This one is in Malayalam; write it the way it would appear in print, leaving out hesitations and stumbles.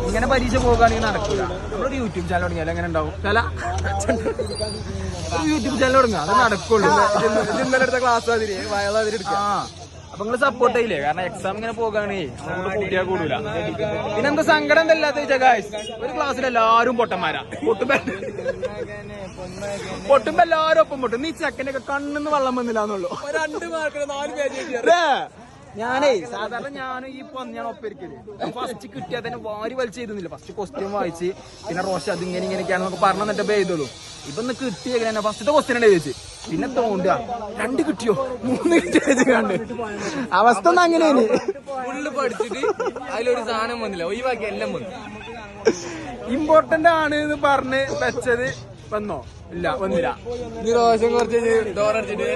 ഇങ്ങനെ പരീക്ഷ പോകുകയാണെങ്കിൽ നടക്കില്ല. നമ്മളൊരു യൂട്യൂബ് ചാനൽ തുടങ്ങിയാൽ എങ്ങനെ ഉണ്ടാവും? യൂട്യൂബ് ചാനൽ തുടങ്ങുക, അത് നടക്കുള്ളൂ. ഇന്നലെ എടുത്ത ക്ലാസ് അതിരി വയലാതിരി. അപ്പൊ നിങ്ങള് സപ്പോർട്ട് ചെയ്യില്ലേ? കാരണം എക്സാം ഇങ്ങനെ പോകുകയാണേ നമുക്ക് കൂട്ടിയാൽ കൂടൂല. പിന്നെ എന്താ സങ്കടം എന്തല്ലാത്ത വെച്ചാൽ ഗായ്സ്, ഒരു ക്ലാസ്സിൽ എല്ലാരും പൊട്ടന്മാരാ. പൊട്ടുമ്പോ എല്ലാരും ഒപ്പം പൊട്ടും. നീ ചെക്കനൊക്കെ കണ്ണിന്ന് വെള്ളം വന്നില്ല എന്നുള്ളൂ. 2 മാർക്കിന് 4 പേജ്. ഞാനേ സാധാരണ ഞാൻ ഈ ഞാൻ ഒപ്പിരിക്കല് ഫസ്റ്റ് കിട്ടിയാൽ തന്നെ വാരി വലിച്ചെഴുതുന്നില്ല. ഫസ്റ്റ് ക്വസ്റ്റ്യൻ വായിച്ച് പിന്നെ റോഷ് അത് ഇങ്ങനെയൊക്കെയാണെന്നൊക്കെ പറഞ്ഞു തന്നിട്ട് എഴുതുള്ളൂ. ഇപ്പൊ ഒന്ന് കിട്ടിയ ഫസ്റ്റത്തെ ക്വസ്റ്റ്യൻ എഴുതിച്ച് പിന്നെ തോണ്ടുക 2 കിട്ടിയോ 3 കിട്ടിയത് കണ്ട് അവസ്ഥ ഒന്നും അങ്ങനെയാണ്. ഫുള്ള് പഠിച്ചിട്ട് അതിലൊരു സാധനം വന്നില്ല, ഒഴിവാക്കി എല്ലാം വന്നു. ഇമ്പോർട്ടന്റ് ആണ് എന്ന് പറഞ്ഞ് വെച്ചത് വന്നോ? ഇല്ല, വന്നില്ല. റോഷൻ കുറച്ച് ഡോറടിച്ചിട്ട്